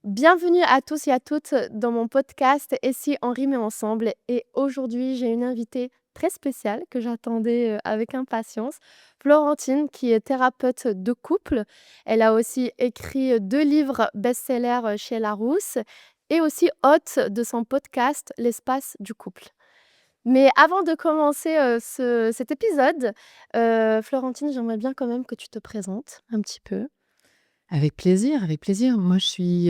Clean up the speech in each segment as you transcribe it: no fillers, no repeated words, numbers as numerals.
Bienvenue à tous et à toutes dans mon podcast «Et si on rimait ensemble?» et aujourd'hui, j'ai une invitée très spéciale que j'attendais, avec impatience, Florentine qui est thérapeute de couple. Elle a aussi écrit, 2 livres best-sellers, chez Larousse et aussi hôte de son podcast «L'espace du couple». Mais avant de commencer, cet épisode, Florentine, j'aimerais bien quand même que tu te présentes un petit peu. Avec plaisir, avec plaisir. Moi, je suis,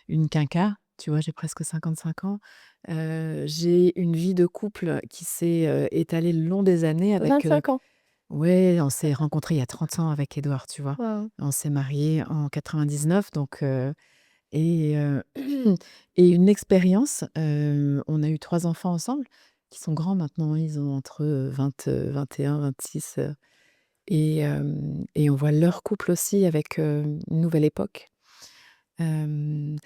une quinquas, tu vois? J'ai presque 55 ans. J'ai une vie de couple qui s'est, étalée le long des années avec, 25 ans. ouais, on s'est rencontrés il y a 30 ans avec Édouard, tu vois? Waouh! On s'est mariés en 99 donc et et une expérience, on a eu 3 enfants ensemble qui sont grands maintenant, ils ont entre, 21, 26, et on voit leur couple aussi avec, une nouvelle époque. Hem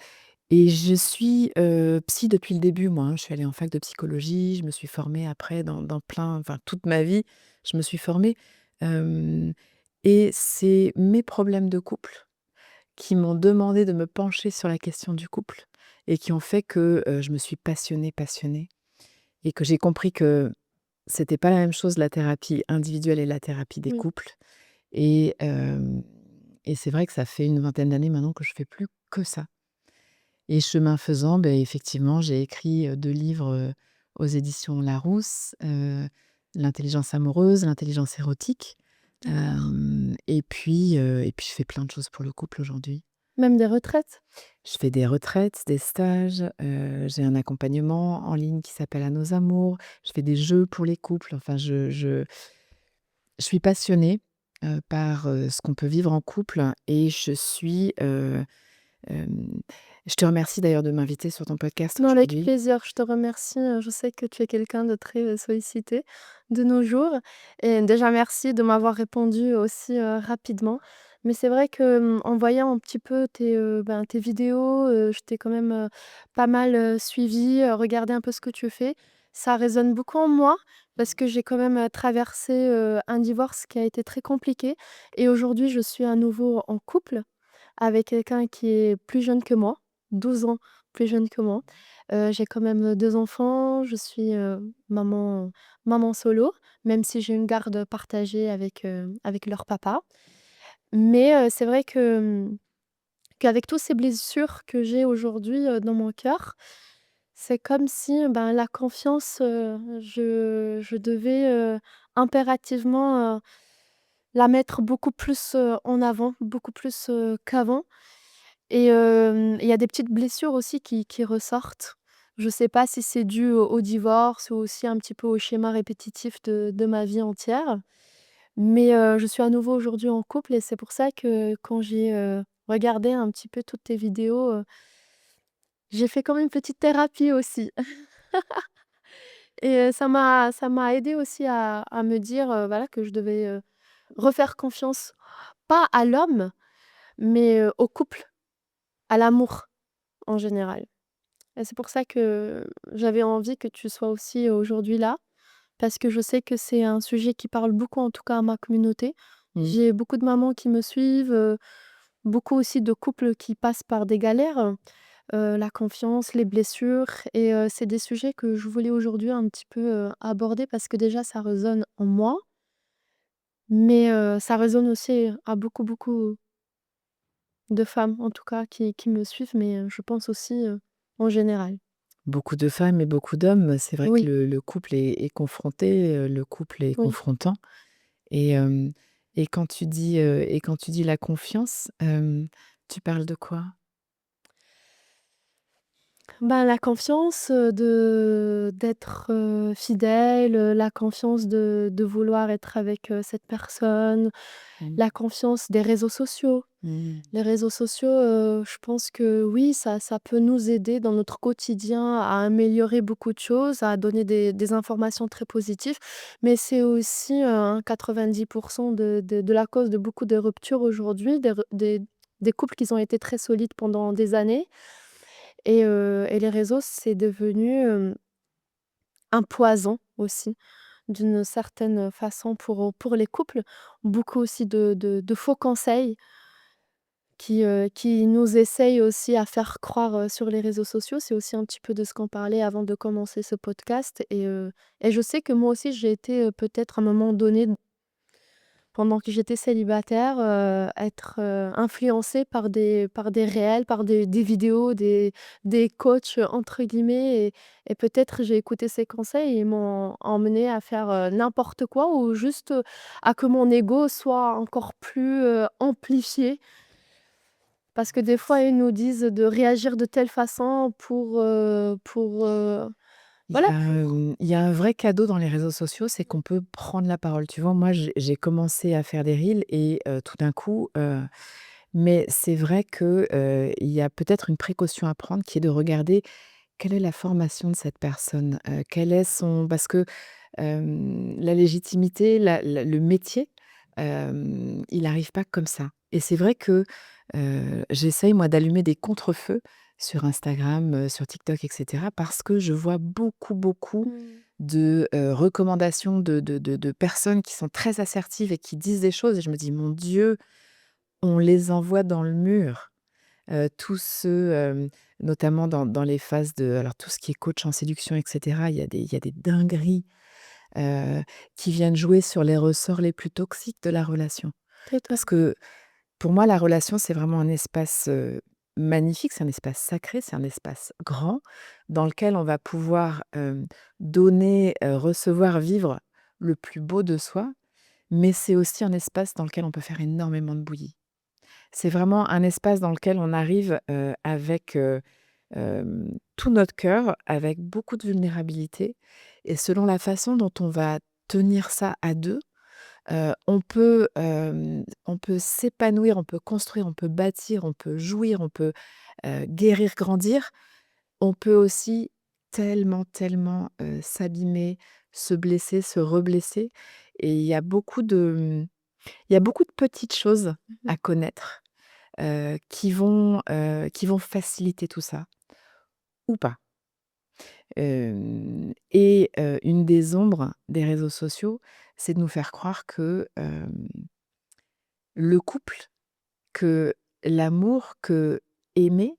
Et je suis, psy depuis le début moi, hein. Je suis allée en fac de psychologie, je me suis formée après dans plein enfin toute ma vie, je me suis formée, hem et c'est mes problèmes de couple qui m'ont demandé de me pencher sur la question du couple et qui ont fait que, je me suis passionnée et que j'ai compris que c'était pas la même chose la thérapie individuelle et la thérapie des Oui. couples et c'est vrai que ça fait une vingtaine d'années maintenant que je fais plus que ça. Et chemin faisant, beh, effectivement, j'ai écrit, 2 livres, aux éditions Larousse, «L'intelligence amoureuse», «L'intelligence érotique», D'accord. et puis je fais plein de choses pour le couple aujourd'hui. Même des retraites? Je fais des retraites, des stages, j'ai un accompagnement en ligne qui s'appelle «À nos amours», je fais des jeux pour les couples, enfin je suis passionnée, par, ce qu'on peut vivre en couple et je suis, hem je te remercie d'ailleurs de m'inviter sur ton podcast Non, avec aujourd'hui. plaisir, je te remercie, je sais que tu es quelqu'un de très, sollicité de nos jours et déjà merci de m'avoir répondu aussi, rapidement. Mais c'est vrai que, en voyant un petit peu tes vidéos, je t'ai quand même, pas mal, suivie, regardé un peu ce que tu fais. Ça résonne beaucoup en moi parce que j'ai quand même, traversé, un divorce qui a été très compliqué et aujourd'hui je suis à nouveau en couple avec quelqu'un qui est plus jeune que moi, 12 ans plus jeune que moi. J'ai quand même, 2 enfants, je suis, maman solo, même si j'ai une garde partagée avec leur papa. Mais, c'est vrai que, qu'avec tous ces blessures que j'ai aujourd'hui, dans mon cœur, c'est comme si, ben, la confiance, je devais, impérativement, la mettre beaucoup plus, en avant, beaucoup plus, qu'avant. Et il y a des petites blessures aussi qui ressortent. Je sais pas si c'est dû au divorce ou aussi un petit peu au schéma répétitif de ma vie entière. Mais je suis à nouveau aujourd'hui en couple et c'est pour ça que quand j'ai, regardé un petit peu toutes tes vidéos, j'ai fait comme une petite thérapie aussi. Et ça m'a aidée aussi à me dire, voilà, que je devais, refaire confiance, pas à l'homme, mais au couple, à l'amour en général. Et c'est pour ça que j'avais envie que tu sois aussi aujourd'hui là, parce que je sais que c'est un sujet qui parle beaucoup, en tout cas à ma communauté. Mmh. J'ai beaucoup de mamans qui me suivent, beaucoup aussi de couples qui passent par des galères, la confiance, les blessures et c'est des sujets que je voulais aujourd'hui un petit peu, aborder parce que déjà ça résonne en moi, mais ça résonne aussi à beaucoup, beaucoup de femmes, en tout cas qui me suivent, mais je pense aussi, en général. Beaucoup de femmes et beaucoup d'hommes, c'est vrai que Oui, le couple est confronté, le couple est oui. confrontant et hem et quand tu dis la confiance, tu parles de quoi? Ben, la confiance, d'être, fidèle, la confiance de vouloir être avec, cette personne, Mmh. la confiance des réseaux sociaux. Mmh. Les réseaux sociaux, je pense que oui, ça peut nous aider dans notre quotidien à améliorer beaucoup de choses, à donner des informations très positives, mais c'est aussi, 90 de la cause de beaucoup de ruptures aujourd'hui, des couples qui ont été très solides pendant des années et les réseaux, c'est devenu, un poison aussi, d'une certaine façon pour les couples. Beaucoup aussi de faux conseils qui nous essayent aussi à faire croire, sur les réseaux sociaux. C'est aussi un petit peu de ce qu'on parlait avant de commencer ce podcast et je sais que moi aussi j'ai été, peut-être à un moment donné, pendant que j'étais célibataire, être, influencée par des réels, par des vidéos, des «coachs» entre guillemets et peut-être j'ai écouté ces conseils et ils m'ont emmenée à faire, n'importe quoi ou juste, à que mon ego soit encore plus, amplifié. Parce que des fois, ils nous disent de réagir de telle façon pour Il voilà, y a, il y a un vrai cadeau dans les réseaux sociaux, c'est qu'on peut prendre la parole. Tu vois? Moi, j'ai commencé à faire des reels et tout d'un coup, mais c'est vrai que, il y a peut-être une précaution à prendre qui est de regarder quelle est la formation de cette personne, quel est son parce que, la légitimité, le métier, il n'arrive pas comme ça et c'est vrai que, j'essaye moi d'allumer des contre-feux sur Instagram, sur TikTok et cetera parce que je vois beaucoup, beaucoup mmh, de, recommandations de personnes qui sont très assertives et qui disent des choses et je me dis: «Mon Dieu, on les envoie dans le mur». Tous ceux, notamment dans les phases de alors tout ce qui est coach en séduction et cetera, il y a des dingueries, heu, qui viennent jouer sur les ressorts les plus toxiques de la relation. Parce totalement. que pour moi, la relation, c'est vraiment un espace, magnifique, c'est un espace sacré, c'est un espace grand dans lequel on va pouvoir, donner, recevoir, vivre le plus beau de soi, mais c'est aussi un espace dans lequel on peut faire énormément de bouillie. C'est vraiment un espace dans lequel on arrive, avec, tout notre cœur, avec beaucoup de vulnérabilité et selon la façon dont on va tenir ça à 2, on peut s'épanouir, on peut construire, on peut bâtir, on peut jouir, on peut, guérir, grandir. On peut aussi tellement, tellement, s'abîmer, se blesser, se reblesser et il y a beaucoup de petites choses Mmh. à connaître, qui vont faciliter tout ça ou pas. Une des ombres des réseaux sociaux, c'est de nous faire croire que, le couple, que l'amour, que aimer,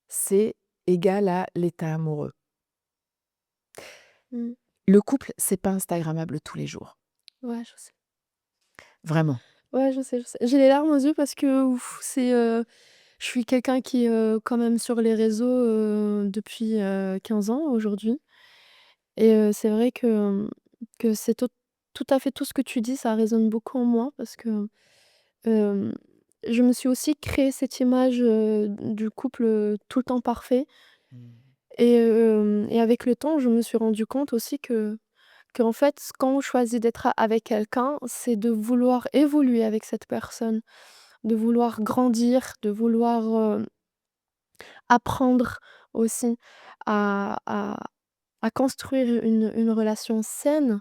c'est égal à l'état amoureux. Mmh. Le couple, c'est pas instagrammable tous les jours, Ouais, je sais. vraiment. Ouais, je sais, je sais. J'ai les larmes aux yeux parce que, ouf, je suis quelqu'un qui, quand même sur les réseaux, depuis, 15 ans aujourd'hui et c'est vrai que c'est tout à fait tout ce que tu dis, ça résonne beaucoup en moi parce que, hem, je me suis aussi créé cette image, du couple, tout le temps parfait Mmh. et avec le temps, je me suis rendu compte aussi qu'en fait, quand on choisit d'être avec quelqu'un, c'est de vouloir évoluer avec cette personne, de vouloir grandir, de vouloir, apprendre aussi à à construire une relation saine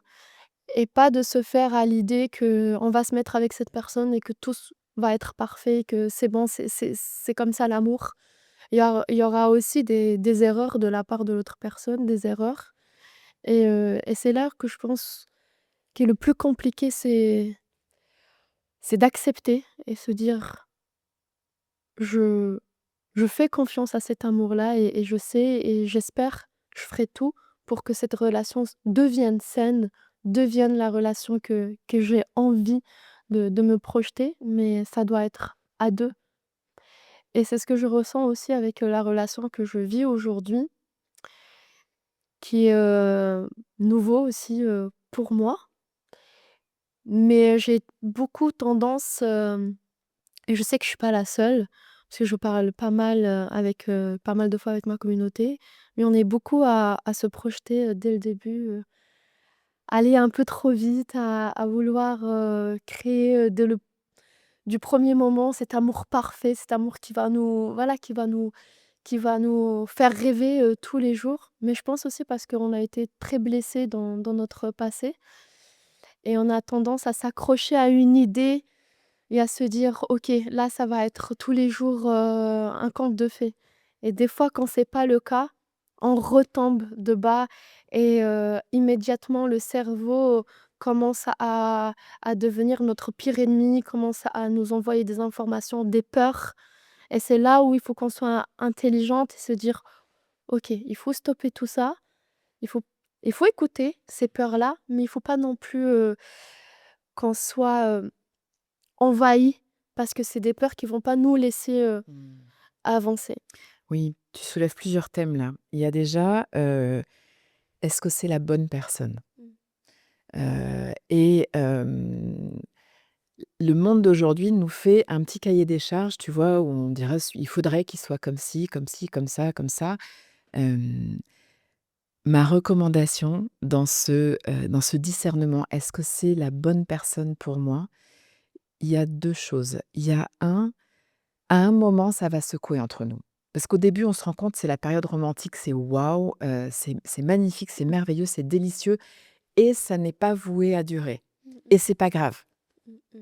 et pas de se faire à l'idée qu'on va se mettre avec cette personne et que tout s va être parfait, que c'est bon, c'est comme ça l'amour. Il y aura aussi des erreurs de la part de l'autre personne, des erreurs et c'est là que je pense qui est le plus compliqué, c'est d'accepter et se dire: «Je je fais confiance à cet amour-là et je sais et j'espère, je ferai tout pour que cette relation devienne saine, devienne la relation que j'ai envie de me projeter, mais ça doit être à 2 et c'est ce que je ressens aussi avec, la relation que je vis aujourd'hui, qui est, nouveau aussi, pour moi. Mais j'ai beaucoup tendance, et je sais que je suis pas la seule, parce que je parle pas mal, avec, pas mal de fois avec ma communauté, mais on est beaucoup à se projeter, dès le début, aller un peu trop vite, à vouloir, créer, dès le du premier moment cet amour parfait, cet amour qui va nous voilà, qui va nous faire rêver, tous les jours. Mais je pense aussi parce qu'on a été très blessés dans notre passé et on a tendance à s'accrocher à une idée et à se dire: «OK, là, ça va être tous les jours, un conte de fées» et des fois, quand c'est pas le cas, on retombe de bas et immédiatement le cerveau commence à devenir notre pire ennemi, commence à nous envoyer des informations, des peurs et c'est là où il faut qu'on soit intelligente et se dire: «OK, il faut stopper tout ça, il faut il faut écouter ces peurs-là, mais il faut pas non plus, qu'on soit, envahi parce que c'est des peurs qui vont pas nous laisser, Mmh. avancer». Oui, tu soulèves plusieurs thèmes là. Il y a déjà, est-ce que c'est la bonne personne? Mmh. Le monde d'aujourd'hui nous fait un petit cahier des charges, tu vois? Où on dirait il faudrait qu'il soit comme ci, comme ci, comme ça, comme ça. Hem, Ma recommandation dans ce discernement, est-ce que c'est la bonne personne pour moi? Il y a 2 choses. Il y a à un moment, ça va secouer entre nous. Parce qu'au début, on se rend compte, c'est la période romantique, c'est waouh, c'est magnifique, c'est merveilleux, c'est délicieux et ça n'est pas voué à durer Mmh et mh. c'est pas grave. Mmh mh.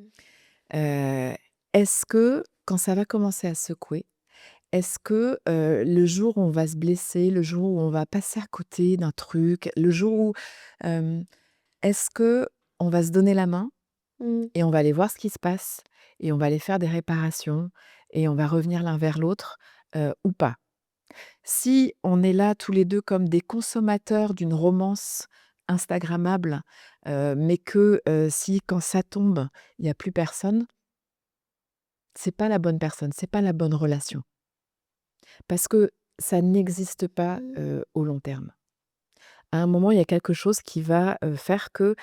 Heu, Est-ce que quand ça va commencer à secouer, est-ce que, le jour où on va se blesser, le jour où on va passer à côté d'un truc, le jour où, hem, est-ce que on va se donner la main Mmh. et on va aller voir ce qui se passe et on va aller faire des réparations et on va revenir l'un vers l'autre, ou pas? Si on est là tous les 2 comme des consommateurs d'une romance instagrammable, mais que, si quand ça tombe, il y a plus personne, c'est pas la bonne personne, c'est pas la bonne relation. Parce que ça n'existe pas, Mmh. au long terme. À un moment, il y a quelque chose qui va, faire que,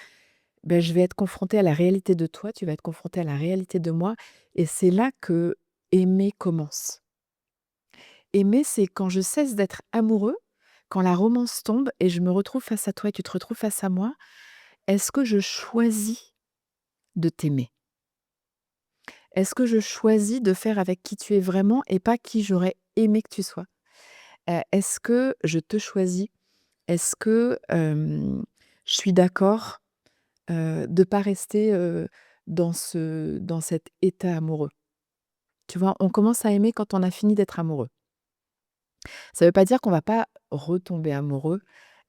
beh, je vais être confrontée à la réalité de toi, tu vas être confrontée à la réalité de moi et c'est là que aimer commence. Aimer, c'est quand je cesse d'être amoureux, quand la romance tombe et je me retrouve face à toi et tu te retrouves face à moi, est-ce que je choisis de t'aimer? Est-ce que je choisis de faire avec qui tu es vraiment et pas qui j'aurais aimé que tu sois? Est-ce que je te choisis? Est-ce que, je suis d'accord, de pas rester, dans cet état amoureux? Tu vois? On commence à aimer quand on a fini d'être amoureux. Ça veut pas dire qu'on va pas retomber amoureux,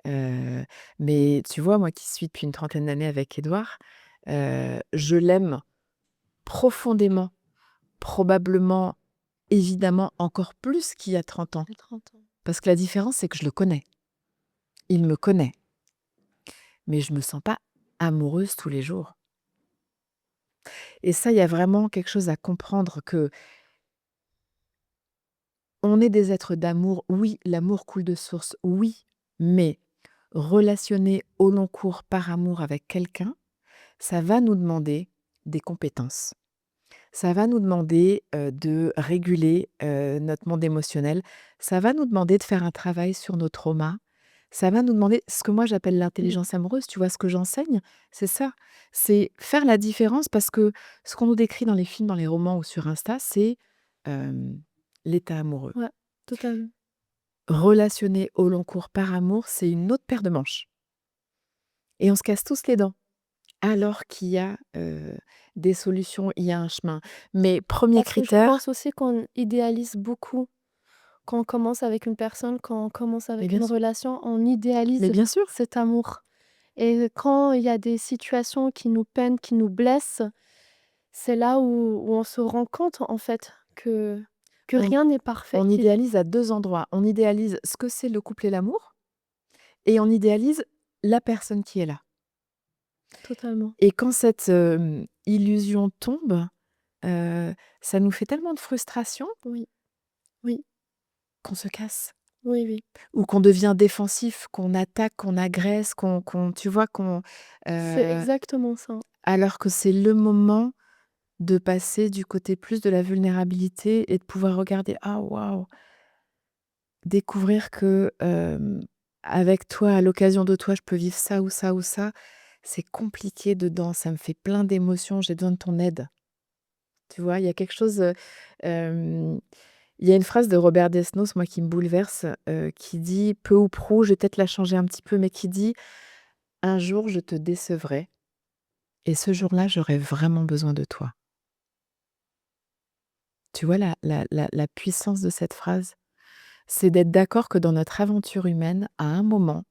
heu, mais tu vois, moi qui suis depuis une trentaine d'années avec Édouard, je l'aime profondément, probablement, évidemment encore plus qu'il y a 30 ans. À 30 ans. Parce que la différence, c'est que je le connais. Il me connaît, mais je me sens pas amoureuse tous les jours et ça, il y a vraiment quelque chose à comprendre que on est des êtres d'amour. Oui, l'amour coule de source, oui, mais relationner au long cours par amour avec quelqu'un, ça va nous demander des compétences. Ça va nous demander, de réguler, notre monde émotionnel. Ça va nous demander de faire un travail sur nos traumas. Ça va nous demander ce que moi j'appelle Mmh. l'intelligence amoureuse. Tu vois ce que j'enseigne? C'est ça. C'est faire la différence parce que ce qu'on nous décrit dans les films, dans les romans ou sur Insta, c'est, hem, l'état amoureux. Ouais, totalement. Relationner au long cours par amour, c'est une autre paire de manches et on se casse tous les dents. Alors qu'il y a, des solutions, il y a un chemin. Mais premier Parce que je critère pense aussi qu'on idéalise beaucoup quand on commence avec une personne, quand on commence mais avec bien une sûr, relation, on mais idéalise bien sûr. cet amour et quand il y a des situations qui nous peinent, qui nous blessent, c'est là où on se rend compte, en fait, que On rien n'est parfait, on idéalise à 2 endroits. On idéalise ce que c'est le couple et l'amour et on idéalise la personne qui est là. totalement. Et quand cette, illusion tombe, heu, ça nous fait tellement de frustration Oui, oui, qu'on se casse oui, oui. ou qu'on devient défensif, qu'on attaque, qu'on agresse, qu'on tu vois? C'est Heu, exactement ça. Alors que c'est le moment de passer du côté plus de la vulnérabilité et de pouvoir regarder: «Ah waouh!» Découvrir que, avec toi, à l'occasion de toi, je peux vivre ça ou ça ou ça, c'est compliqué dedans, ça me fait plein d'émotions, j'ai besoin de ton aide. Tu vois? Il y a quelque chose, hem, il y a une phrase de Robert Desnos, moi, qui me bouleverse, qui dit: «Peu ou prou», je vais peut-être la changer un petit peu, mais qui dit: «Un jour, je te décevrai et ce jour-là, j'aurai vraiment besoin de toi». Tu vois la puissance de cette phrase? C'est d'être d'accord que dans notre aventure humaine, à un moment,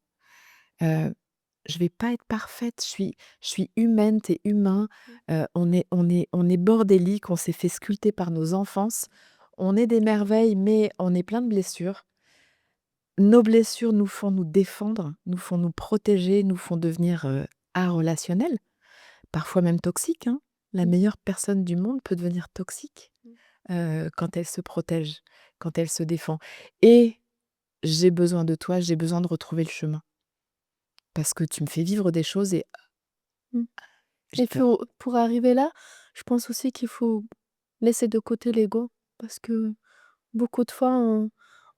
je vais pas être parfaite, je suis humaine, tu es humain, Mmh. on est bordélique, on s'est fait sculpter par nos enfances. On est des merveilles, mais on est plein de blessures. Nos blessures nous font nous défendre, nous font nous protéger, nous font devenir, arelationnels, parfois même toxiques, hein. La Mmh. meilleure personne du monde peut devenir toxique, Mmh. quand elle se protège, quand elle se défend et j'ai besoin de toi, j'ai besoin de retrouver le chemin parce que tu me fais vivre des choses et Mmh. j'ai Et peur. pour arriver là, je pense aussi qu'il faut laisser de côté l'ego parce que beaucoup de fois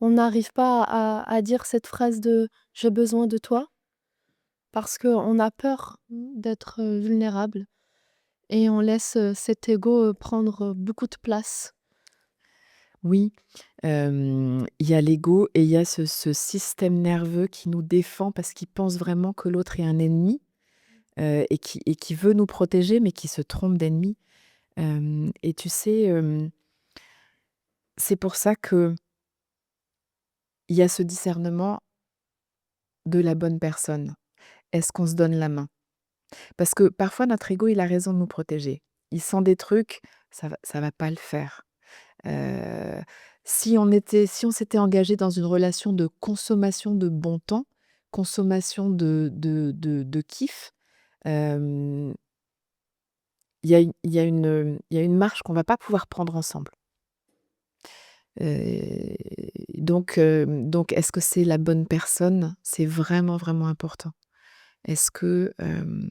on n'arrive pas à dire cette phrase de: «J'ai besoin de toi» parce qu'on a peur, d'être, vulnérable et on laisse, cet ego, prendre, beaucoup de place. Oui, il y a l'ego et il y a ce système nerveux qui nous défend parce qu'il pense vraiment que l'autre est un ennemi, et qui veut nous protéger, mais qui se trompe d'ennemi. Et tu sais, c'est pour ça qu'il y a ce discernement de la bonne personne. Est-ce qu'on se donne la main? Parce que parfois notre ego, il a raison de nous protéger. Il sent des trucs, ça va pas le faire. Heu, si on s'était engagé dans une relation de consommation de bon temps, consommation de kiff, hem, il y a une marche qu'on va pas pouvoir prendre ensemble. Heu, donc est-ce que c'est la bonne personne? C'est vraiment, vraiment important. Est-ce que, hem,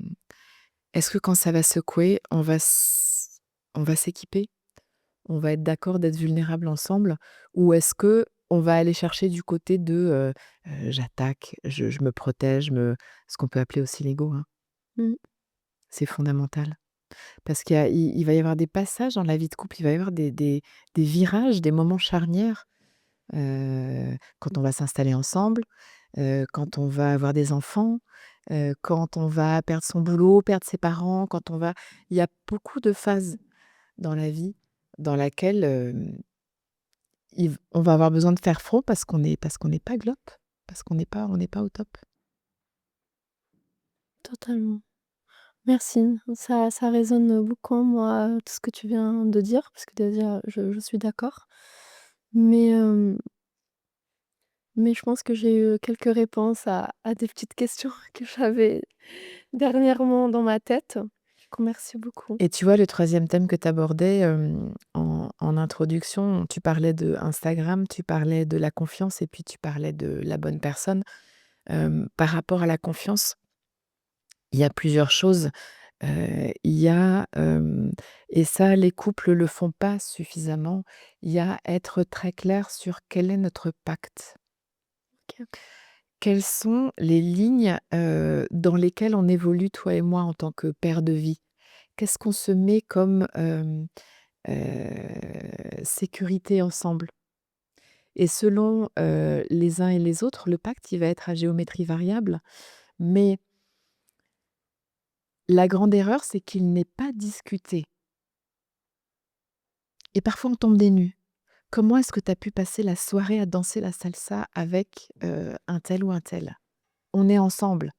est-ce que quand ça va secouer, on va s'équiper? On va être d'accord d'être vulnérables ensemble? Ou est-ce que on va aller chercher du côté de, j'attaque, je me protège, ce qu'on peut appeler aussi l'ego, hein. Mmh. C'est fondamental. Parce qu'il va y avoir des passages dans la vie de couple, il va y avoir des virages, des moments charnières, quand on va s'installer ensemble, quand on va avoir des enfants, quand on va perdre son boulot, perdre ses parents, il y a beaucoup de phases dans la vie dans laquelle, on va avoir besoin de faire front parce qu'on n'est pas glope, parce qu'on n'est pas au top. Totalement. Merci, ça résonne beaucoup en moi, tout ce que tu viens de dire, parce que déjà je suis d'accord. Mais, mais je pense que j'ai eu quelques réponses à des petites questions que j'avais dernièrement dans ma tête. Du coup, merci beaucoup. Et tu vois, le troisième thème que tu abordais, en introduction, tu parlais de Instagram, tu parlais de la confiance et puis tu parlais de la bonne personne. Par rapport à la confiance, il y a plusieurs choses. Il y a, et ça les couples le font pas suffisamment, il y a être très clair sur quel est notre pacte. OK. Quelles sont les lignes, dans lesquelles on évolue toi et moi en tant que paire de vie? Qu'est-ce qu'on se met comme, sécurité ensemble? Et selon, les uns et les autres, le pacte, il va être à géométrie variable, mais la grande erreur, c'est qu'il n'est pas discuté et parfois on tombe des nues. Comment est-ce que tu as pu passer la soirée à danser la salsa avec, un tel ou un tel? On est ensemble.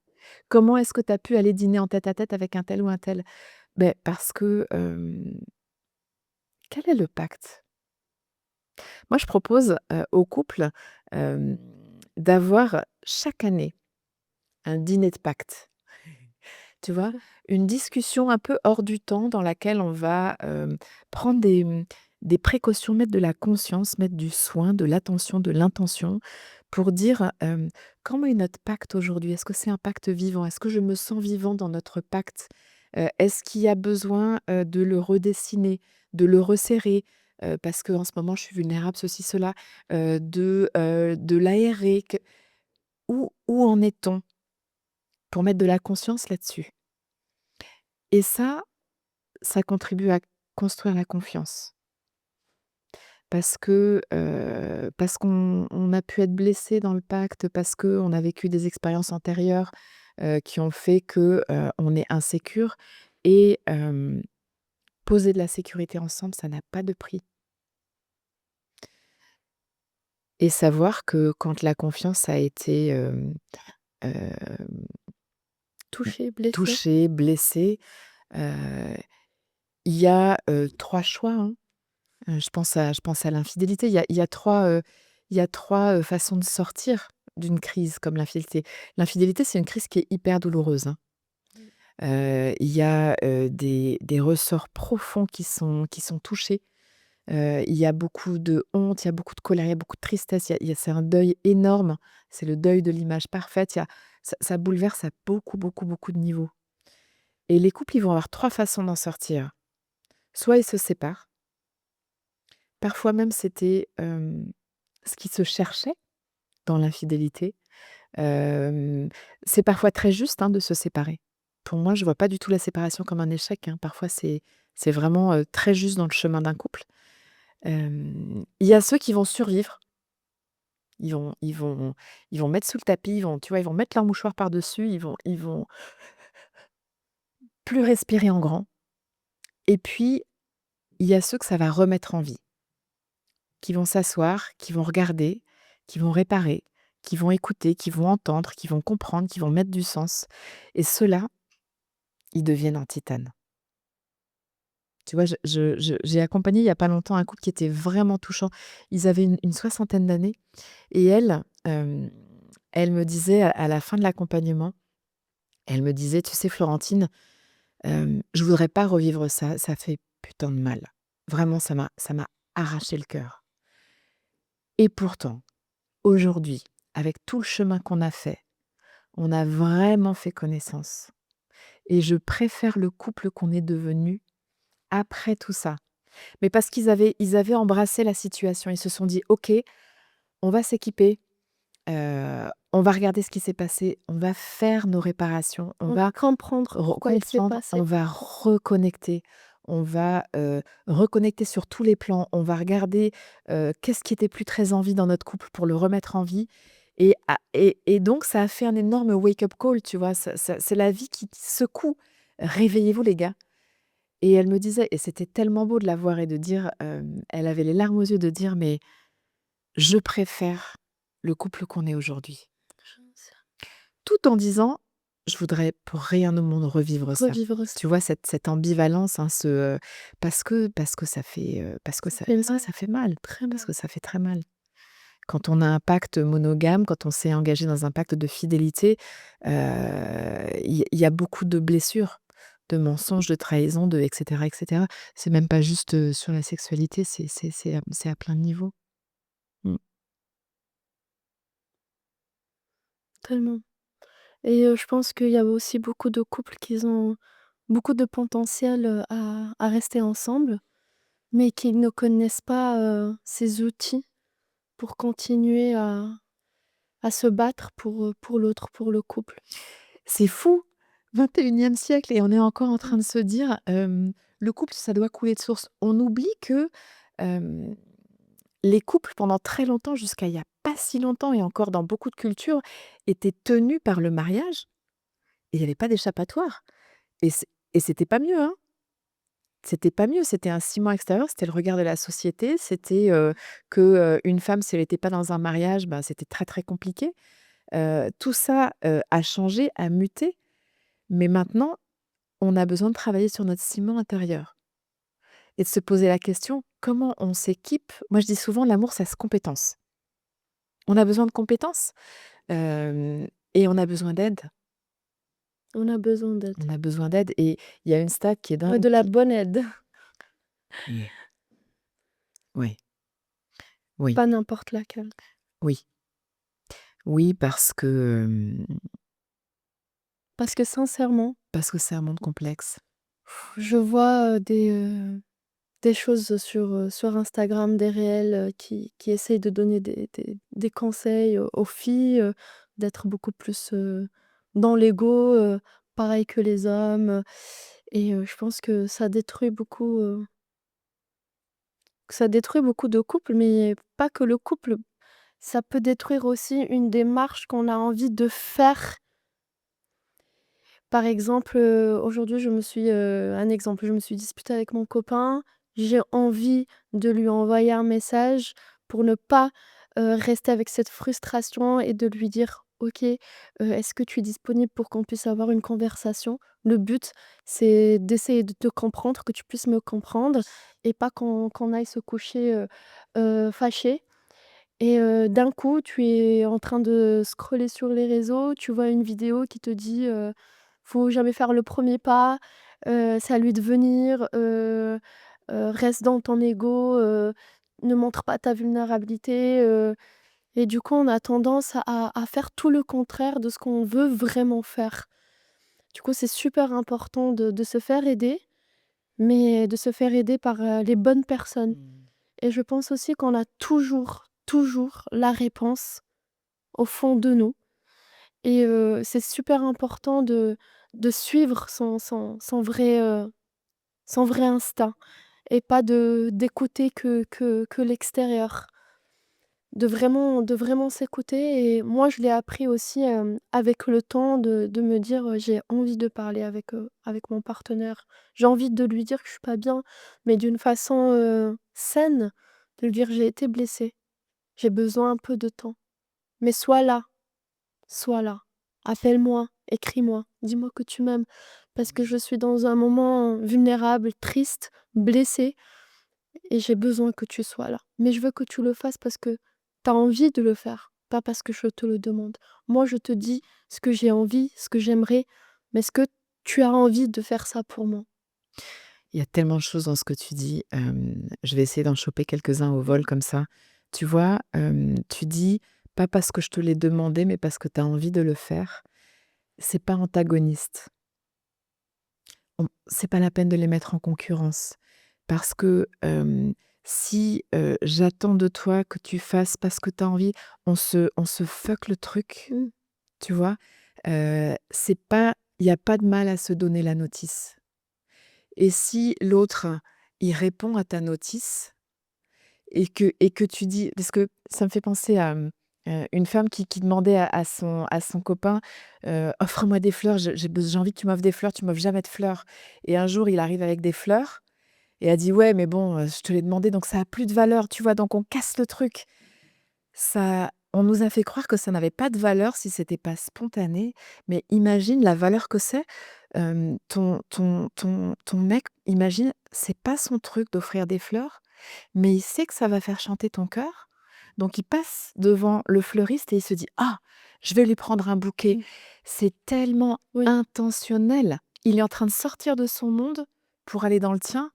Comment est-ce que tu as pu aller dîner en tête-à-tête avec un tel ou un tel? Beh, parce que, quel est le pacte? Moi, je propose, aux couples, hem, d'avoir chaque année un dîner de pacte. Tu vois? Une discussion un peu hors du temps dans laquelle on va, prendre des précautions, mettre de la conscience, mettre du soin, de l'attention, de l'intention pour dire, «Comment est notre pacte aujourd'hui? Est-ce que c'est un pacte vivant? Est-ce que je me sens vivant dans notre pacte? Est-ce qu'il y a besoin, de le redessiner, de le resserrer, parce qu'en ce moment je suis vulnérable, ceci, cela», de l'aérer, que où en est-on? Pour mettre de la conscience là-dessus. Et ça contribue à construire la confiance parce qu'on a pu être blessé dans le pacte, parce qu'on a vécu des expériences antérieures, qui ont fait que, on est insécure et poser de la sécurité ensemble, ça n'a pas de prix et savoir que quand la confiance a été, hem, Touché, blessé. touché, blessé. Heu, il y a, 3 choix, hein. Je pense à l'infidélité. Il y a 3 façons de sortir d'une crise comme l'infidélité. L'infidélité, c'est une crise qui est hyper douloureuse, hein. Mmh. Il y a, des ressorts profonds qui sont touchés. Il y a beaucoup de honte, il y a beaucoup de colère, il y a beaucoup de tristesse, il y a c'est un deuil énorme. C'est le deuil de l'image parfaite. Ça bouleverse à beaucoup, beaucoup, beaucoup de niveaux et les couples, ils vont avoir 3 façons d'en sortir. Soit ils se séparent, parfois même c'était, ce qui se cherchait dans l'infidélité. Hem, c'est parfois très juste, hein, de se séparer. Pour moi, je vois pas du tout la séparation comme un échec, hein. Parfois c'est vraiment, très juste dans le chemin d'un couple. Il y a ceux qui vont survivre. Ils vont mettre sous le tapis, tu vois, ils vont mettre leur mouchoir par-dessus, ils vont plus respirer en grand et puis, il y a ceux que ça va remettre en vie, qui vont s'asseoir, qui vont regarder, qui vont réparer, qui vont écouter, qui vont entendre, qui vont comprendre, qui vont mettre du sens et ceux-là, ils deviennent en titane. Tu vois, j'ai accompagné il y a pas longtemps un couple qui était vraiment touchant. Ils avaient une soixantaine d'années et elle me disait à la fin de l'accompagnement, elle me disait: «Tu sais Florentine, je voudrais pas revivre ça, ça fait putain de mal. Vraiment ça m'a arraché le cœur et pourtant, aujourd'hui, avec tout le chemin qu'on a fait, on a vraiment fait connaissance et je préfère le couple qu'on est devenu après tout ça». Mais parce qu'ils avaient embrassé la situation. Ils se sont dit: «OK, on va s'équiper, on va regarder ce qui s'est passé, on va faire nos réparations, on On va comprendre pourquoi il s'est comprendre, on passé. va reconnecter, on va, reconnecter sur tous les plans, on va regarder, qu'est-ce qui était plus très en vie dans notre couple pour le remettre en vie» et donc ça a fait un énorme wake up call, tu vois? Ça c'est la vie qui secoue. «Réveillez-vous les gars» et elle me disait et c'était tellement beau de la voir et de dire, elle avait les larmes aux yeux de dire: «Mais je préfère le couple qu'on est aujourd'hui». Tout en disant: «Je voudrais pour rien au monde revivre ça». Revivre ça. Tu vois cette ambivalence, hein, parce que Ça fait mal, ça fait mal, très parce mal. que ça fait très mal. Quand on a un pacte monogame, quand on s'est engagé dans un pacte de fidélité, il y a beaucoup de blessures, de mensonges, de trahison, de et cetera. C'est même pas juste, sur la sexualité, c'est à plein de niveaux. Mmh. Tellement. Et je pense qu'il y a aussi beaucoup de couples qui ont beaucoup de potentiel, à rester ensemble, mais qui ne connaissent pas, ces outils pour continuer à se battre pour l'autre, pour le couple. C'est fou! 21e siècle et on est encore en Mmh. train de se dire, le couple, ça doit couler de source. On oublie que, hem, les couples pendant très longtemps, jusqu'à il y a pas si longtemps et encore dans beaucoup de cultures, étaient tenus par le mariage et il y avait pas d'échappatoire et c'était pas mieux, hein. C'était pas mieux, c'était un ciment extérieur, c'était le regard de la société, c'était, que, une femme, si elle était pas dans un mariage, ben, c'était très, très compliqué. Tout ça, a changé, a muté, mais maintenant on a besoin de travailler sur notre ciment intérieur et de se poser la question: «Comment on s'équipe?» Moi, je dis souvent: «L'amour, ça se compétence». On a besoin de compétences, hem et on a besoin d'aide. On a besoin d'aide. On a besoin d'aide et il y a une stat qui est Ouais, dingue de la qui bonne aide, et oui, oui, pas n'importe laquelle. oui, oui, Parce que sincèrement, parce que c'est un monde complexe. je vois, des choses sur Instagram, des réels, qui essayent de donner des conseils aux filles, d'être beaucoup plus, dans l'ego, pareil que les hommes, et je pense que ça détruit beaucoup de couples, mais pas que le couple. Ça peut détruire aussi une démarche qu'on a envie de faire. Par exemple, aujourd'hui, un exemple, je me suis disputée avec mon copain, j'ai envie de lui envoyer un message pour ne pas, rester avec cette frustration et de lui dire: OK, est-ce que tu es disponible pour qu'on puisse avoir une conversation? Le but, c'est d'essayer de te comprendre, que tu puisses me comprendre et pas qu'on aille se coucher, fâchés et d'un coup, tu es en train de scroller sur les réseaux, tu vois une vidéo qui te dit, «Faut jamais faire le premier pas, c'est à lui de venir, reste dans ton ego, ne montre pas ta vulnérabilité», et du coup, on a tendance à faire tout le contraire de ce qu'on veut vraiment faire. Du coup, c'est super important de se faire aider, mais de se faire aider par, les bonnes personnes Mmh. et je pense aussi qu'on a toujours, toujours la réponse au fond de nous et c'est super important de suivre son vrai instinct et pas d'écouter que l'extérieur. De vraiment s'écouter et moi je l'ai appris aussi, avec le temps de me dire, «J'ai envie de parler avec mon partenaire. J'ai envie de lui dire que je suis pas bien, mais d'une façon, saine, de lui dire: "J'ai été blessée, j'ai besoin un peu de temps, mais sois là, appelle-moi, écris-moi, dis-moi que tu m'aimes parce que je suis dans un moment vulnérable, triste, blessée et j'ai besoin que tu sois là. Mais je veux que tu le fasses parce que tu as envie de le faire, pas parce que je te le demande. Moi, je te dis ce que j'ai envie, ce que j'aimerais, mais est-ce que tu as envie de faire ça pour moi?» Il y a tellement de choses dans ce que tu dis, je vais essayer d'en choper quelques-uns au vol comme ça. Tu vois, tu dis: «Pas parce que je te l'ai demandé, mais parce que tu as envie de le faire». C'est pas antagoniste. C'est pas la peine de les mettre en concurrence parce que, si, j'attends de toi que tu fasses parce que tu as envie, on se fuck le truc, Mmh, tu vois? C'est pas Il y a pas de mal à se donner la notice et si l'autre, il répond à ta notice et que tu dis parce que ça me fait penser à, une femme qui demandait à son copain, «Offre-moi des fleurs, j'ai envie que tu m'offres des fleurs, tu m'offres jamais de fleurs» et un jour, il arrive avec des fleurs et elle dit: «Ouais, mais bon, je te l'ai demandé donc ça a plus de valeur», tu vois? Donc on casse le truc. On nous a fait croire que ça n'avait pas de valeur si c'était pas spontané, mais imagine la valeur que c'est. Ton mec, imagine, c'est pas son truc d'offrir des fleurs, mais il sait que ça va faire chanter ton cœur, donc il passe devant le fleuriste et il se dit: «Ah, je vais lui prendre un bouquet». mmh. C'est tellement Oui, intentionnel. Il est en train de sortir de son monde pour aller dans le tien.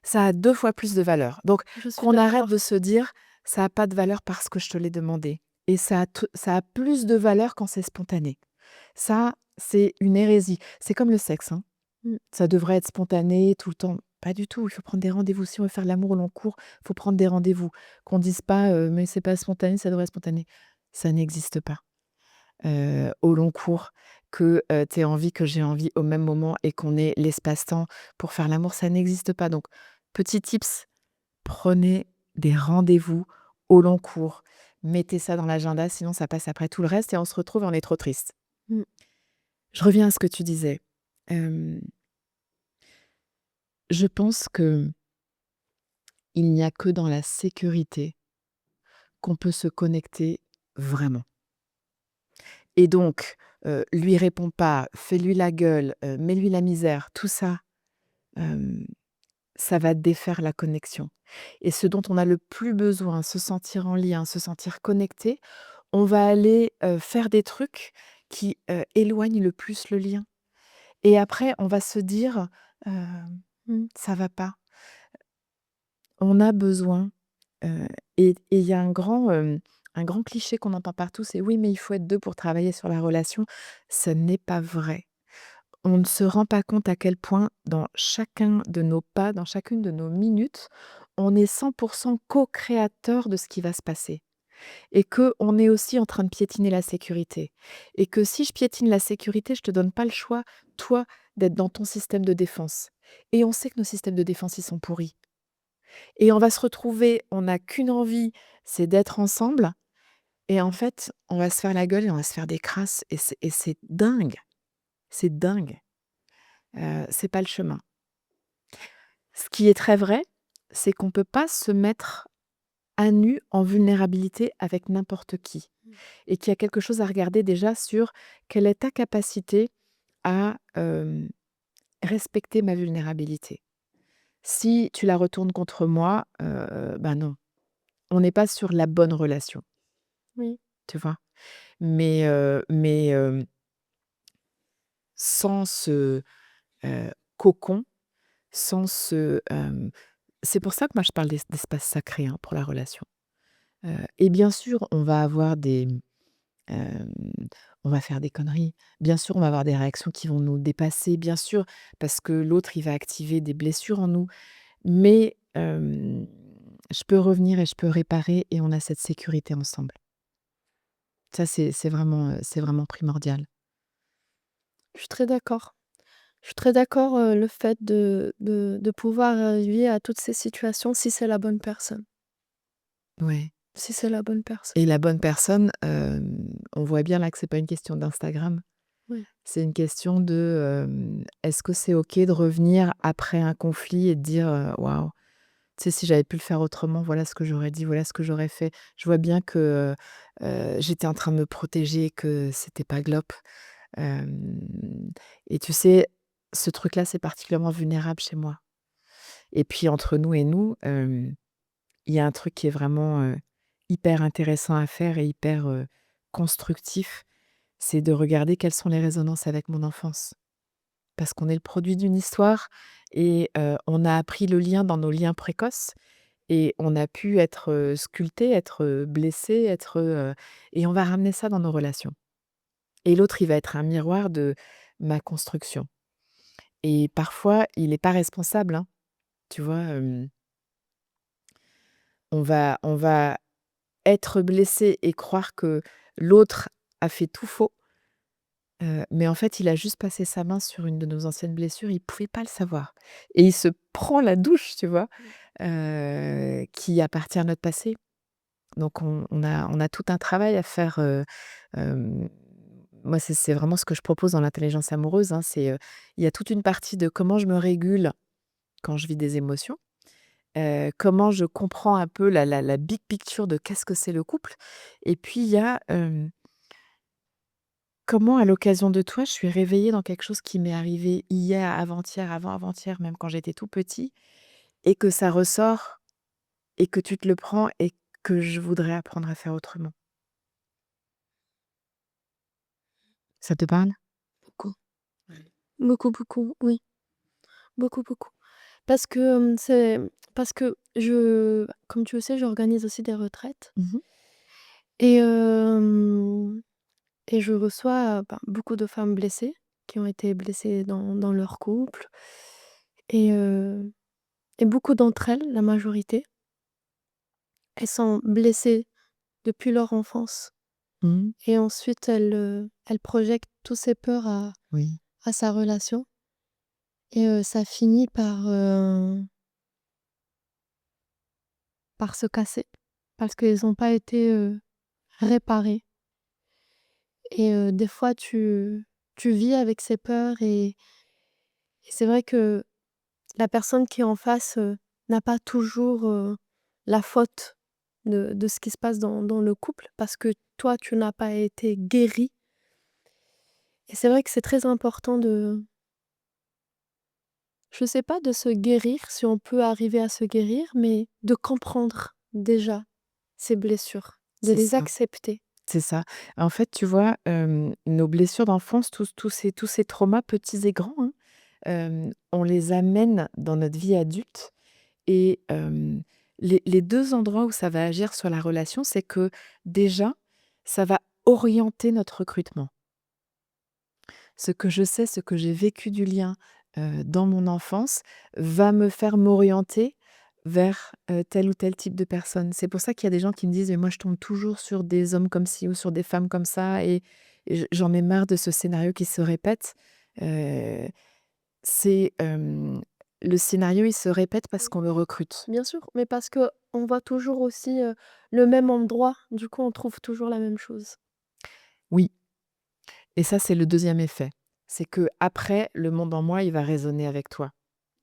Ça a 2 fois plus de valeur. Donc je suis qu'on arrête de d'accord. se dire: «Ça a pas de valeur parce que je te l'ai demandé» et ça a plus de valeur quand c'est spontané. Ça, c'est une hérésie. C'est comme le sexe, hein. Mmh. Ça devrait être spontané tout le temps. Pas du tout, il faut prendre des rendez-vous. Si on veut faire l'amour au long cours, il faut prendre des rendez-vous. Qu'on dise pas, «Mais c'est pas spontané, ça devrait être spontané». Ça n'existe pas. Au long cours, que, tu aies envie, que j'ai envie au même moment et qu'on ait l'espace-temps pour faire l'amour, ça n'existe pas. Donc petit tips, prenez des rendez-vous au long cours. Mettez ça dans l'agenda, sinon ça passe après tout le reste et on se retrouve et on est trop triste. Mmh. Je reviens à ce que tu disais. Hem, je pense qu'il n'y a que dans la sécurité qu'on peut se connecter vraiment et donc, lui réponds pas, fais-lui la gueule, mets-lui la misère, tout ça, hem, ça va défaire la connexion et ce dont on a le plus besoin, se sentir en lien, se sentir connecté, on va aller, faire des trucs qui, éloignent le plus le lien et après on va se dire, heu: Mmh. «Ça va pas». On a besoin, heu et il y a un grand cliché qu'on entend partout, c'est: «Oui, mais il faut être 2 pour travailler sur la relation». Ce n'est pas vrai. On ne se rend pas compte à quel point dans chacun de nos pas, dans chacune de nos minutes, on est 100 co-créateur de ce qui va se passer et qu'on est aussi en train de piétiner la sécurité et que si je piétine la sécurité, je te donne pas le choix, toi, d'être dans ton système de défense et on sait que nos systèmes de défense, ils sont pourris et on va se retrouver, on n'a qu'une envie, c'est d'être ensemble et en fait, on va se faire la gueule et on va se faire des crasses et c'est dingue, c'est dingue. C'est pas le chemin. Ce qui est très vrai, c'est qu'on peut pas se mettre à nu, en vulnérabilité avec n'importe qui et qu'il y a quelque chose à regarder déjà sur quelle est ta capacité à, respecter ma vulnérabilité. Si tu la retournes contre moi, bah, non, on n'est pas sur la bonne relation, Oui, tu vois? Mais sans ce, cocon, sans ce, c'est pour ça que moi je parle d'espace sacré, hein, pour la relation. Et bien sûr, on va avoir hem, on va faire des conneries. Bien sûr, on va avoir des réactions qui vont nous dépasser, bien sûr, parce que l'autre, il va activer des blessures en nous. Mais, je peux revenir et je peux réparer et on a cette sécurité ensemble. Ça, c'est vraiment primordial. je suis très d'accord. Je suis très d'accord, le fait de pouvoir arriver à toutes ces situations si c'est la bonne personne. Ouais. Si c'est la bonne personne. Et la bonne personne, on voit bien là que c'est pas une question d'Instagram. Oui, C'est une question de, est-ce que c'est OK de revenir après un conflit et de dire, «Waouh, tu sais, si j'avais pu le faire autrement, voilà ce que j'aurais dit, voilà ce que j'aurais fait». Je vois bien que, j'étais en train de me protéger, que c'était pas glop. Hem Et tu sais, ce truc-là, c'est particulièrement vulnérable chez moi. Et puis entre nous et nous, il y a un truc qui est vraiment, hyper intéressant à faire et hyper, constructif, c'est de regarder quelles sont les résonances avec mon enfance. Parce qu'on est le produit d'une histoire et on a appris le lien dans nos liens précoces et on a pu être, sculptés, être, blessés, être, et on va ramener ça dans nos relations. Et l'autre, il va être un miroir de ma construction et parfois, il est pas responsable, hein, tu vois? On va être blessé et croire que l'autre a fait tout faux, mais en fait, il a juste passé sa main sur une de nos anciennes blessures, il pouvait pas le savoir et il se prend la douche, tu vois? Qui appartient à notre passé. Donc on a tout un travail à faire, moi, c'est vraiment ce que je propose dans l'intelligence amoureuse, hein, c'est, il y a toute une partie de comment je me régule quand je vis des émotions, comment je comprends un peu la big picture de qu'est-ce que c'est le couple et puis il y a, comment à l'occasion de toi, je suis réveillée dans quelque chose qui m'est arrivé hier, avant-hier, avant-avant-hier, même quand j'étais tout petit et que ça ressort et que tu te le prends et que je voudrais apprendre à faire autrement. Ça te parle? beaucoup. Beaucoup, beaucoup, oui. Beaucoup, beaucoup. Parce que, parce que comme tu le sais, j'organise aussi des retraites Mmh. et je reçois, ben, beaucoup de femmes blessées, qui ont été blessées dans leur couple et beaucoup d'entre elles, la majorité, elles sont blessées depuis leur enfance Mmh. et ensuite elles projettent tous ces peurs Oui. à sa relation et ça finit par se casser parce qu'elles ont pas été, réparées et des fois tu vis avec ces peurs et c'est vrai que la personne qui est en face, n'a pas toujours, la faute de ce qui se passe dans le couple parce que toi, tu n'as pas été guéri et c'est vrai que c'est très important je sais pas de se guérir, si on peut arriver à se guérir, mais de comprendre déjà ces blessures, de C'est les ça, accepter. c'est ça. En fait, tu vois, nos blessures d'enfance, tous ces traumas, petits et grands, hein, on les amène dans notre vie adulte et les 2 endroits où ça va agir sur la relation, c'est que déjà, ça va orienter notre recrutement. Ce que je sais, ce que j'ai vécu du lien, dans mon enfance, va me faire m'orienter vers, tel ou tel type de personne. C'est pour ça qu'il y a des gens qui me disent: «Mais moi, je tombe toujours sur des hommes comme ci ou sur des femmes comme ça» et j'en ai marre de ce scénario qui se répète. Heu, c'est, le scénario, il se répète parce qu'on le recrute. Bien sûr, mais parce qu'on voit toujours aussi, le même endroit, du coup, on trouve toujours la même chose. Oui et ça, c'est le deuxième effet. C'est que après le monde en moi, il va résonner avec toi.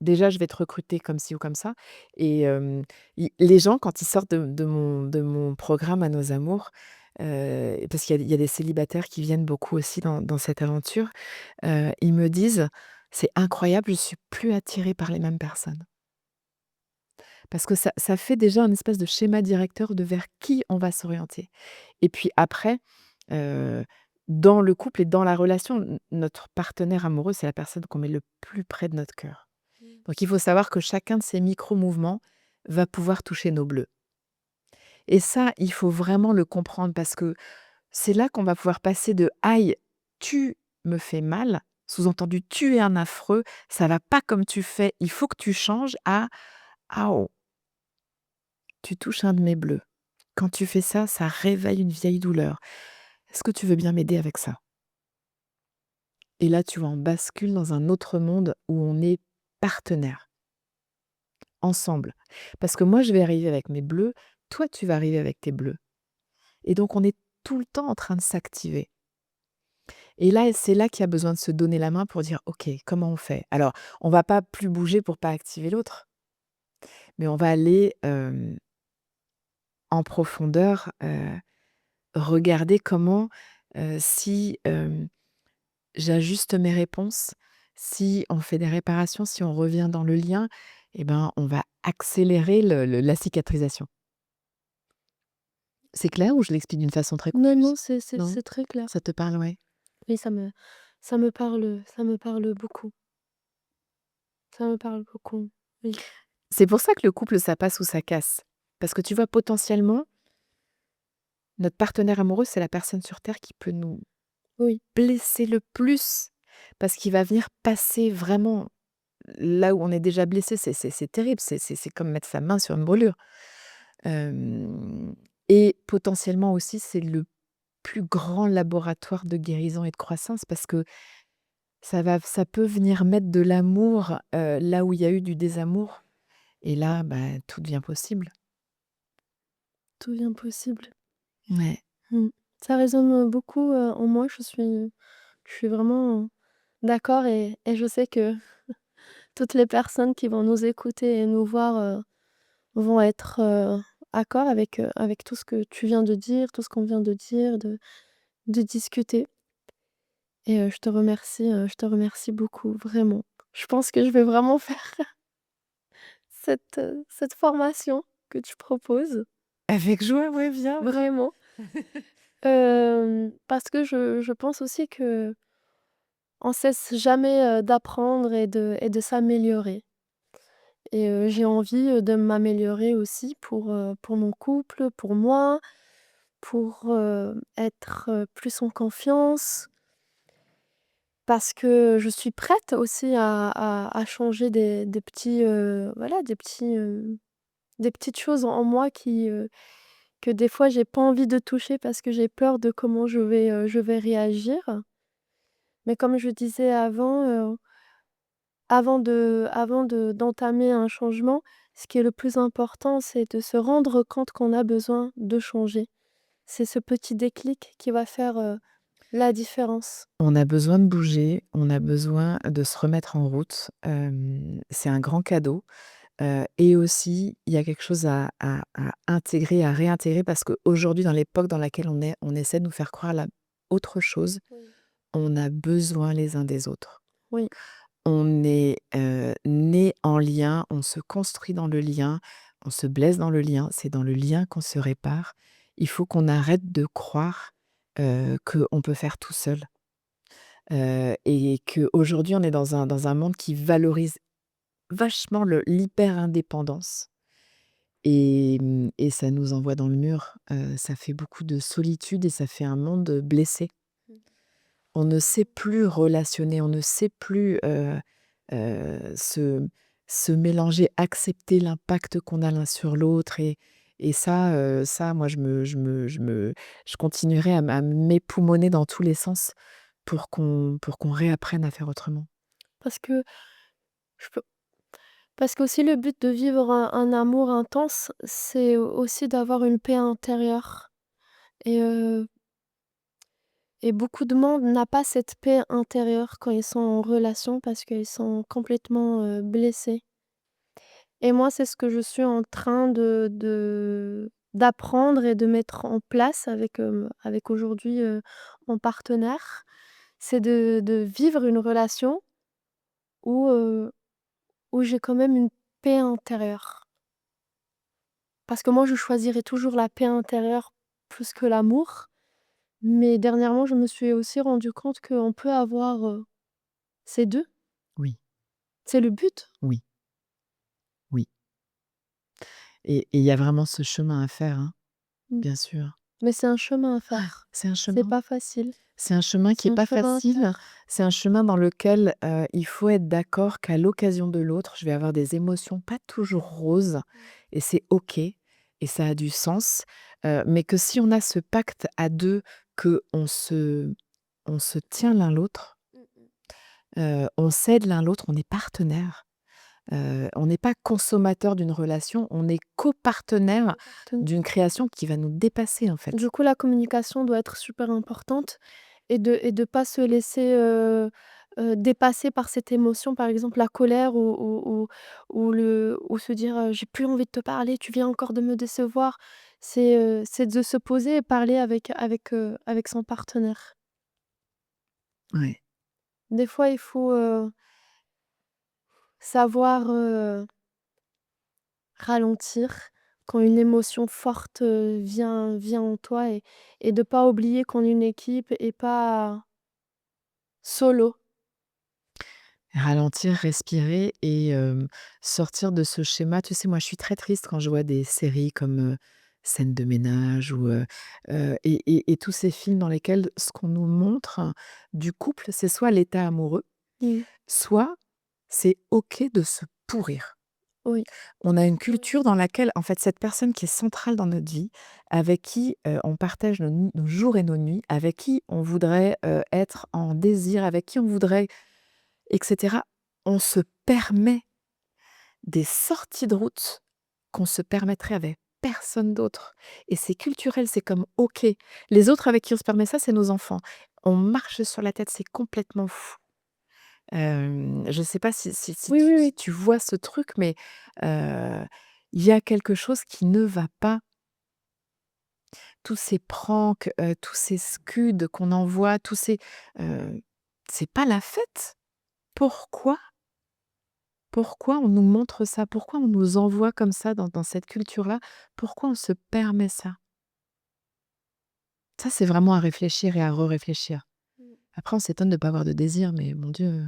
déjà, je vais te recruter comme ci ou comme ça et i les gens quand ils sortent de mon programme à nos amours, parce qu'il y a des célibataires qui viennent beaucoup aussi dans cette aventure, ils me disent: «C'est incroyable, je suis plus attirée par les mêmes personnes». Parce que ça fait déjà un espèce de schéma directeur de vers qui on va s'orienter et puis après, heu, dans le couple et dans la relation, notre partenaire amoureux, c'est la personne qu'on met le plus près de notre cœur. Mmh. Donc il faut savoir que chacun de ces micro-mouvements va pouvoir toucher nos bleus et ça, il faut vraiment le comprendre parce que c'est là qu'on va pouvoir passer de: «Aïe, tu me fais mal», sous-entendu: «Tu es un affreux, ça va pas comme tu fais, il faut que tu changes» à: «Ah tu touches un de mes bleus. Quand tu fais ça, ça réveille une vieille douleur. Est-ce que tu veux bien m'aider avec ça?» Et là, tu vois, on bascule dans un autre monde où on est partenaires, ensemble. Parce que moi, je vais arriver avec mes bleus, toi, tu vas arriver avec tes bleus. Et donc, on est tout le temps en train de s'activer. Et là, c'est là qu'il y a besoin de se donner la main pour dire: «OK, comment on fait?» Alors, on va pas plus bouger pour pas activer l'autre, mais on va aller, en profondeur, regarder comment, si, j'ajuste mes réponses. Si on fait des réparations, si on revient dans le lien, eh ben, on va accélérer la cicatrisation. C'est clair ou je l'explique d'une façon très Non, non, confuse? c'est Non? c'est très clair. Ça te parle, ouais? Oui, ça me parle beaucoup. Ça me parle beaucoup. Oui, C'est pour ça que le couple, ça passe ou ça casse. Parce que tu vois, potentiellement, notre partenaire amoureux, c'est la personne sur terre qui peut nous oui, blesser le plus. Parce qu'il va venir passer vraiment là où on est déjà blessé. C'est terrible, c'est comme mettre sa main sur une brûlure. Hem et potentiellement aussi, c'est le plus grand laboratoire de guérison et de croissance parce que ça peut venir mettre de l'amour, là où il y a eu du désamour et là, bah, tout devient possible. tout vient possible. Ouais. Mmh. Ça résonne, beaucoup, en moi. Je suis vraiment d'accord et je sais que toutes les personnes qui vont nous écouter et nous voir, vont être, accord avec tout ce que tu viens de dire, tout ce qu'on vient de dire, de discuter et je te remercie beaucoup, vraiment. Je pense que je vais vraiment faire cette formation que tu proposes, Avec joie, ouais, viens, viens. vraiment. Parce que je pense aussi qu'on cesse jamais, d'apprendre et de s'améliorer et j'ai envie, de m'améliorer aussi pour mon couple, pour moi, pour, être, plus en confiance. Parce que je suis prête aussi à changer des petits, voilà, des petites choses en moi que des fois j'ai pas envie de toucher parce que j'ai peur de comment je vais réagir. Mais comme je disais avant, avant d'entamer un changement, ce qui est le plus important, c'est de se rendre compte qu'on a besoin de changer. C'est ce petit déclic qui va faire, la différence. On a besoin de bouger, on a besoin de se remettre en route, c'est un grand cadeau, et aussi il y a quelque chose à intégrer, à réintégrer parce qu'aujourd'hui dans l'époque dans laquelle on est, on essaie de nous faire croire la autre chose. Oui. On a besoin les uns des autres. Oui, On est, nés en lien, on se construit dans le lien, on se blesse dans le lien, c'est dans le lien qu'on se répare. Il faut qu'on arrête de croire, qu'on peut faire tout seul, et qu'aujourd'hui on est dans un monde qui valorise vachement l'hyper-indépendance et ça nous envoie dans le mur. Ça fait beaucoup de solitude et ça fait un monde blessé. Mmh. On ne sait Totalement. plus relationner, on ne sait plus, se mélanger, accepter l'impact qu'on a l'un sur l'autre et ça moi je continuerai à m'époumoner dans tous les sens pour qu'on réapprenne à faire autrement. Parce que je peux parce qu'aussi le but de vivre un amour intense, c'est aussi d'avoir une paix intérieure et et beaucoup de monde n'a pas cette paix intérieure quand ils sont en relation parce qu'ils sont complètement, blessés et moi, c'est ce que je suis en train d'apprendre et de mettre en place avec aujourd'hui, mon partenaire. C'est de vivre une relation où, où j'ai quand même une paix intérieure. Parce que moi, je choisirais toujours la paix intérieure plus que l'amour. Mais dernièrement, je me suis aussi rendu compte qu'on peut avoir, ces 2. Oui, C'est le but. oui, oui et il y a vraiment ce chemin à faire, hein, Mmh. bien sûr. Mais c'est un chemin à Ouais, faire. c'est un C'est chemin. pas facile. C'est un chemin qui C'est est un pas chemin à facile. faire. C'est un chemin dans lequel, il faut être d'accord qu'à l'occasion de l'autre, je vais avoir des émotions pas toujours roses et c'est OK et ça a du sens, mais que si on a ce pacte à 2, qu'on se tient l'un l'autre, Mmh mh. on s'aide l'un l'autre, on est partenaires, on n'est pas consommateur d'une relation, on est copartenaire Copartenaire. d'une création qui va nous dépasser, en Du fait. coup, la communication doit être super importante et de pas se laisser, dépasser par cette émotion, par exemple la colère ou se dire, «J'ai plus envie de te parler, tu viens encore de me décevoir». C'est de se poser et parler avec son partenaire. Ouais. Des fois, il faut, savoir, ralentir quand une émotion forte, vient en toi et de pas oublier qu'on est une équipe et pas solo. Ralentir, respirer et sortir de ce schéma. Tu sais, moi, je suis très triste quand je vois des séries comme, Scènes de ménage ou et tous ces films dans lesquels ce qu'on nous montre du couple, c'est soit l'état amoureux, Mmh. soit c'est OK de se pourrir. Oui. On a une Oui. culture dans laquelle, en fait, cette personne qui est centrale dans notre vie, avec qui, on partage nos jours et nos nuits, avec qui on voudrait, être en désir, avec qui on voudrait et cetera, on se permet des sorties de route qu'on se permettrait avec personne d'autre et c'est culturel, c'est comme OK. Les autres avec qui on se permet ça, c'est nos enfants. On marche sur la tête, c'est complètement fou. Je sais pas si Oui, tu oui, si oui. tu vois ce truc, mais heu, il y a quelque chose qui ne va pas. Tous ces pranks, tous ces scuds qu'on envoie, heu, c'est pas la fête. Pourquoi? Pourquoi on nous montre ça? Pourquoi on nous envoie comme ça dans cette culture-là? Pourquoi on se permet ça? Ça, c'est vraiment à réfléchir et à réfléchir. Mmh. Après, on s'étonne de pas avoir de désir, mais mon Dieu,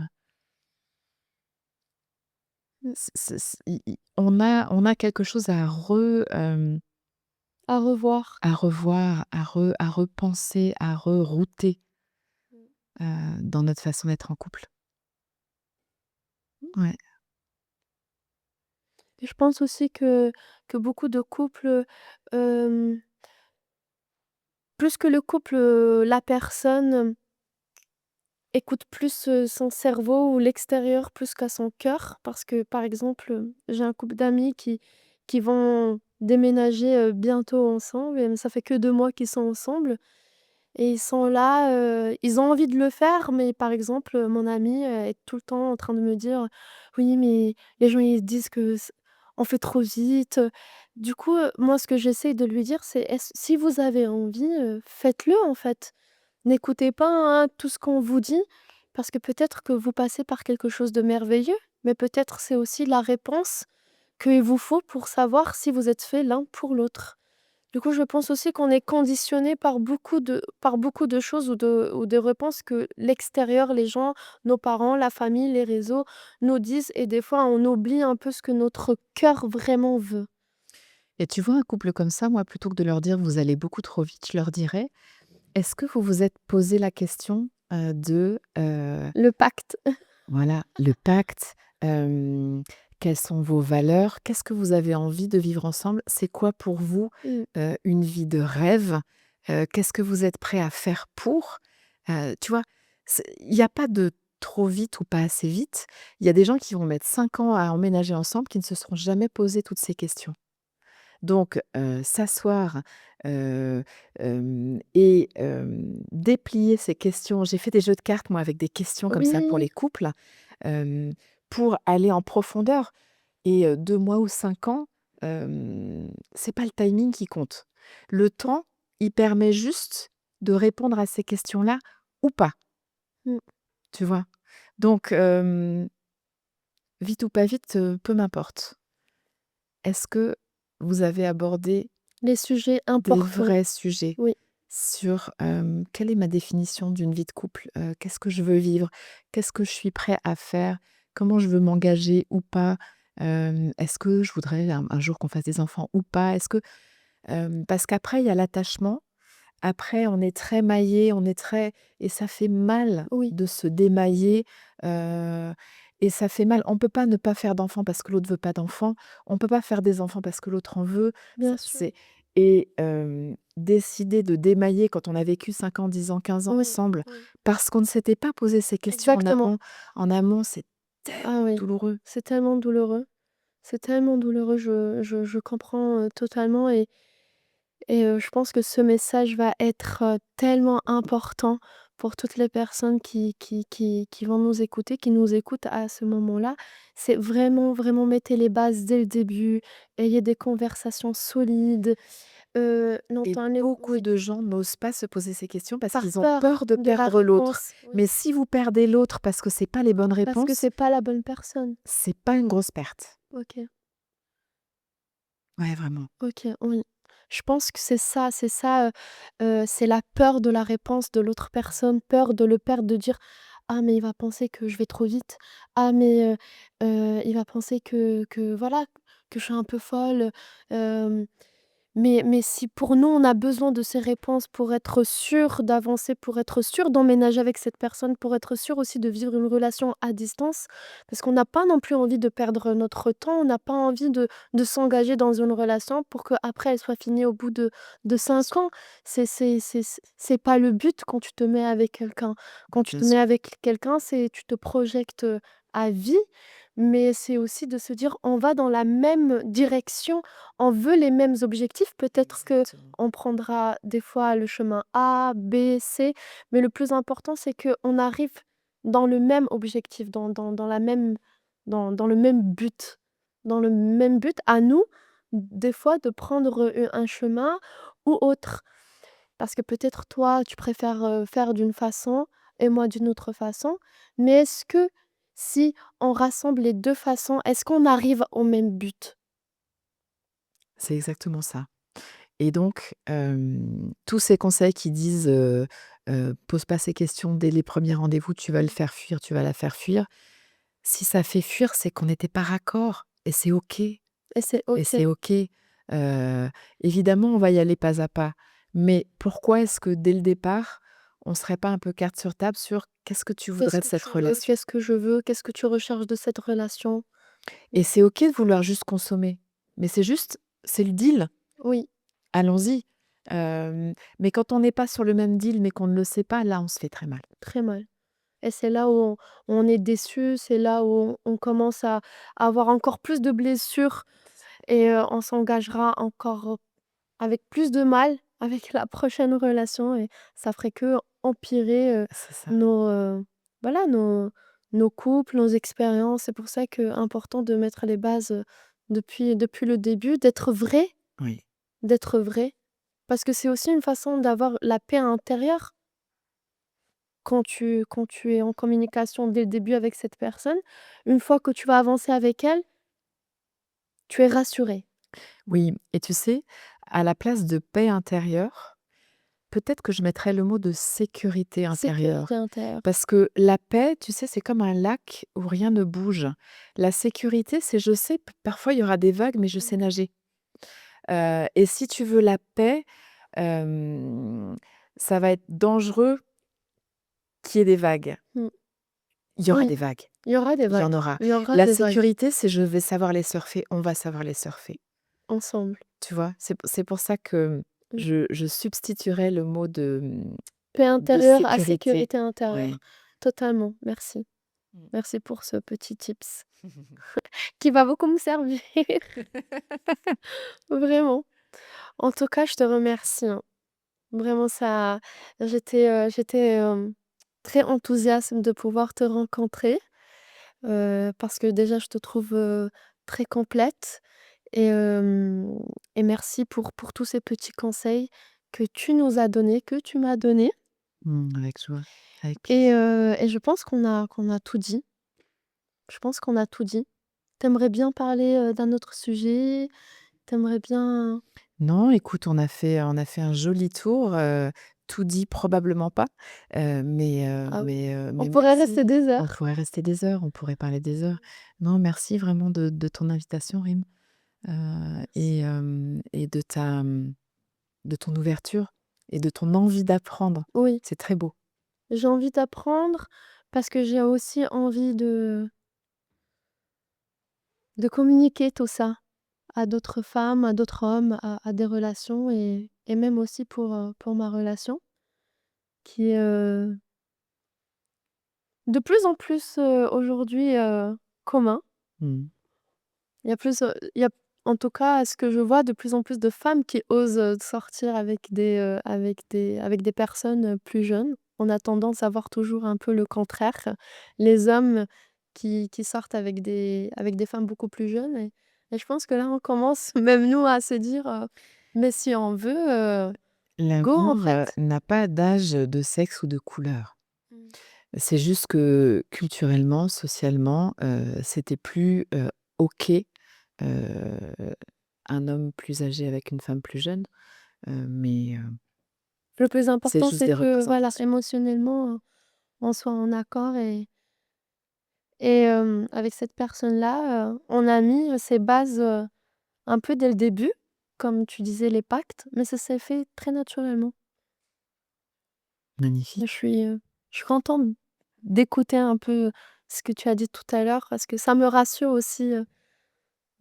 Mmh. c i on a quelque chose À revoir. à revoir, à repenser, à rerouter, Mmh. dans notre façon d'être en couple. Ouais. Et je pense aussi que beaucoup de couples, hem, plus que le couple, la personne écoute plus, son cerveau ou l'extérieur plus qu'à son cœur. Parce que, par exemple, j'ai un couple d'amis qui vont déménager, bientôt ensemble et ça fait que 2 mois qu'ils sont ensemble et ils sont là, ils ont envie de le faire, mais par exemple, mon amie, est tout le temps en train de me dire: «Oui, mais les gens ils disent que on fait trop vite». Du coup, moi ce que j'essaye de lui dire c'est: «Est-ce si vous avez envie, faites-le en fait». N'écoutez pas, hein, tout ce qu'on vous dit, parce que peut-être que vous passez par quelque chose de merveilleux, mais peut-être c'est aussi la réponse qu'il vous faut pour savoir si vous êtes faits l'un pour l'autre. Du coup, je pense aussi qu'on est conditionné par beaucoup de choses ou de réponses que l'extérieur, les gens, nos parents, la famille, les réseaux nous disent et des fois on oublie un peu ce que notre cœur vraiment veut. Et tu vois un couple comme ça, moi, plutôt que de leur dire: «Vous allez beaucoup trop vite», je leur dirais: «Est-ce que vous vous êtes posé la question, Le pacte. voilà, le pacte, quelles sont vos valeurs? Qu'est-ce que vous avez envie de vivre ensemble? C'est quoi pour vous, Mmh. une vie de rêve? Qu'est-ce que vous êtes prêts à faire pour?» Tu vois? Il y a pas de trop vite ou pas assez vite. Il y a des gens qui vont mettre 5 ans à emménager ensemble qui ne se seront jamais posé toutes ces questions. Donc s'asseoir, et déplier ces questions. J'ai fait des jeux de cartes, moi, avec des questions comme ça pour Oui, les couples, hem, pour aller en profondeur et 2 mois ou 5 ans, c'est pas le timing qui compte. Le temps, il permet juste de répondre à ces questions-là ou pas, mmh, tu vois? Donc vite ou pas vite, peu m'importe. Est-ce que vous avez abordé les sujets des importants, vrais sujets oui, sur, quelle est ma définition d'une vie de couple? Qu'est-ce que je veux vivre? Qu'est-ce que je suis prêt à faire? Comment je veux m'engager ou pas? Est-ce que je voudrais un jour qu'on fasse des enfants ou pas? Est-ce que parce qu'après il y a l'attachement, après on est très maillé, on est très et ça fait mal oui, de se démailler, heu et ça fait mal. On peut pas ne pas faire d'enfants parce que l'autre veut pas d'enfants. On peut pas faire des enfants parce que l'autre en veut. Ça bien sûr. c'est et décider de démailler quand on a vécu 5 ans, 10 ans, 15 ans Oui, ensemble, oui, parce qu'on ne s'était pas posé ces questions exactement. en amont, c'est Ah tellement oui, douloureux. c'est tellement douloureux. C'est tellement douloureux, je comprends, totalement et je pense que ce message va être, tellement important pour toutes les personnes qui vont nous écouter, qui nous écoutent à ce moment-là. C'est vraiment, vraiment mettez les bases dès le début, ayez des conversations solides, Et n'entendez beaucoup oui, de gens n'osent pas se poser ces questions parce par qu'ils ont peur peur de de la perdre l'autre. réponse, oui, Mais si vous perdez l'autre parce que c'est pas les bonnes parce que réponses, c'est pas la bonne personne. c'est pas une grosse perte. OK. Ouais, vraiment. OK, oui. Je pense que c'est la peur de la réponse de l'autre personne, peur de le perdre, de dire: «Ah mais il va penser que je vais trop vite. Ah mais il va penser que voilà, que je suis un peu folle». Mais si pour nous, on a besoin de ces réponses pour être sûr d'avancer, pour être sûr d'emménager avec cette personne, pour être sûr aussi de vivre une relation à distance, parce qu'on n'a pas non plus envie de perdre notre temps, on n'a pas envie de s'engager dans une relation pour qu'après elle soit finie au bout de Bien 5 sûr, ans. C'est pas le but quand tu te mets avec quelqu'un. Quand tu bien te mets sûr. avec quelqu'un, c'est tu te projettes, à vie, mais c'est aussi de se dire: «On va dans la même direction, on veut les mêmes objectifs, peut-être que Exactement. on prendra des fois le chemin A, B, C, mais le plus important, c'est qu'on arrive dans le même objectif, dans la même dans le même but. Dans le même but, à nous, des fois, de prendre, un chemin ou autre. Parce que peut-être toi, tu préfères, faire d'une façon et moi d'une autre façon, mais est-ce que si on rassemble les 2 façons, est-ce qu'on arrive au même but? C'est exactement ça. Et donc, tous ces conseils qui disent, «Pose pas ces questions dès les premiers rendez-vous, tu vas le faire fuir, tu vas la faire fuir». Si ça fait fuir, c'est qu'on n'était pas raccord et c'est OK. Et c'est Et OK. c'est OK. Évidemment, on va y aller pas à pas. Mais pourquoi est-ce que dès le départ, on serait pas un peu carte sur table sur qu'est-ce que tu Qu'est-ce voudrais de que cette tu veux? relation? Qu'est-ce que je veux? Qu'est-ce que tu recherches de cette relation? Et c'est OK de vouloir juste consommer. Mais c'est juste, c'est le deal, Oui, allons-y. Mais quand on n'est pas sur le même deal, mais qu'on ne le sait pas, là, on se fait très mal. très mal. Et c'est là où on est déçu, c'est là où on commence à avoir encore plus de blessures et on s'engagera encore, avec plus de mal avec la prochaine relation et ça ferait qu'empirer, C'est ça. nos, voilà, nos couples, nos expériences. C'est pour ça que important de mettre les bases, depuis le début, Oui. d'être vrai. Parce que c'est aussi une façon d'avoir la paix intérieure quand tu es en communication dès le début avec cette personne. Une fois que tu vas avancer avec elle, tu es rassuré. Oui et tu sais, à la place de paix intérieure, peut-être que je mettrais le mot de sécurité Sécurité intérieure. intérieure. Parce que la paix, tu sais, c'est comme un lac où rien ne bouge. La sécurité, c'est je sais, parfois il y aura des vagues, mais je sais Mmh. nager. Et si tu veux la paix, hem, ça va être dangereux qu'il y ait des vagues. Mmh. Il y aura Oui, des vagues, il y aura des il y vagues. en aura. Il y aura La des vagues sécurité, c'est je vais savoir les surfer, on va savoir les surfer. ensemble. Tu vois? C'est pour ça que Mmh. je substituerais le mot Paix de intérieure à sécurité. sécurité Ouais. intérieure. Totalement, merci. Mmh. Merci pour ce petit tips qui va beaucoup me servir, vraiment. En tout cas, je te remercie, hein. Vraiment j'étais très enthousiaste de pouvoir te rencontrer, parce que déjà je te trouve, très complète et et merci pour tous ces petits conseils que tu nous as donnés, que tu m'as donnés Avec joie, avec plaisir. et je pense qu'on a tout dit. Je pense qu'on a tout dit. T'aimerais bien parler, d'un autre sujet? T'aimerais bien Non, écoute, on a fait un joli tour, tout dit probablement pas, ah oui, on mais pourrait rester merci. des On heures. pourrait rester des heures, on pourrait parler des heures. Non, merci vraiment de ton invitation, Rim, Merci. et de ton ouverture et de ton envie d'apprendre. Oui, C'est très beau. j'ai envie d'apprendre parce que j'ai aussi envie de communiquer tout ça à d'autres femmes, à d'autres hommes, à des relations et même aussi pour ma relation qui est, de plus en plus, aujourd'hui, commun. Mmh. Il y a en tout cas, à ce que je vois, de plus en plus de femmes qui osent, sortir avec des personnes, plus jeunes. On a tendance à voir toujours un peu le contraire. Les hommes qui sortent avec des femmes beaucoup plus jeunes et je pense que là, on commence, même nous, à se dire, «Mais si on veut, go en L'amour, fait». n'a pas d'âge, de sexe ou de couleur. Mmh. C'est juste que culturellement, socialement, c'était plus, OK, heu, un homme plus âgé avec une femme plus jeune, Le plus c'est important, juste c'est des que, voilà, représentations. émotionnellement, on soit en accord et avec cette personne-là, on a mis, ces bases, un peu dès le début, comme tu disais les pactes, mais ça s'est fait très naturellement. Je Magnifique. suis, heu, je suis contente d'écouter un peu ce que tu as dit tout à l'heure parce que ça me rassure aussi,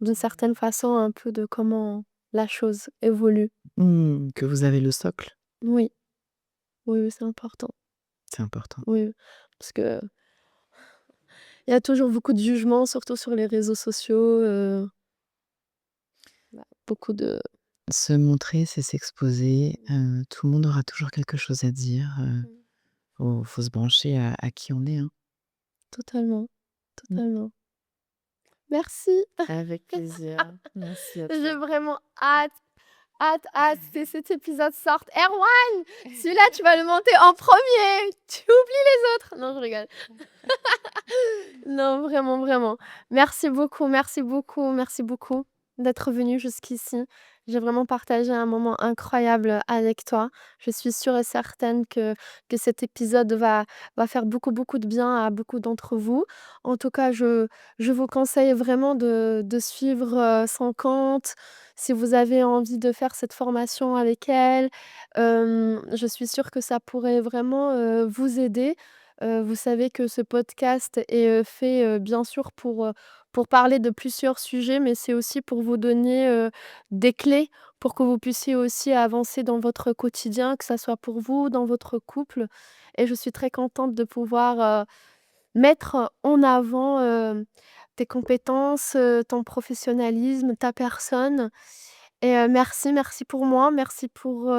d'une certaine façon un peu de comment la chose évolue. Que vous avez le socle, Oui, oui, oui, c'est important. c'est important. Oui, parce que il y a toujours beaucoup de jugements, surtout sur les réseaux sociaux, bah, beaucoup de Se montrer, c'est s'exposer, mmh, tout le monde aura toujours quelque chose à dire, mmh, faut se brancher à qui on est, hein. totalement, Mmh. totalement. Merci. Avec plaisir. Merci à J'ai toi. vraiment hâte que cet épisode sorte. Erwan, celui-là, tu vas le monter en premier. Tu oublies les autres. Non, je rigole. Non, vraiment, vraiment. Merci beaucoup, merci beaucoup d'être venu jusqu'ici. J'ai vraiment partagé un moment incroyable avec toi. Je suis sûre et certaine que cet épisode va faire beaucoup, beaucoup de bien à beaucoup d'entre vous. En tout cas, je vous conseille vraiment de suivre, son compte. Si vous avez envie de faire cette formation avec elle, je suis sûre que ça pourrait vraiment, vous aider. Vous savez que ce podcast est, fait, bien sûr pour parler de plusieurs sujets, mais c'est aussi pour vous donner, des clés pour que vous puissiez aussi avancer dans votre quotidien, que ça soit pour vous, dans votre couple et je suis très contente de pouvoir, mettre en avant, tes compétences, ton professionnalisme, ta personne et merci pour moi, merci pour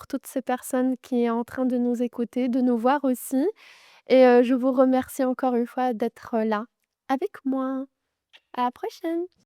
toutes ces personnes qui est en train de nous écouter, de nous voir aussi et je vous remercie encore une fois d'être là avec moi. À la prochaine.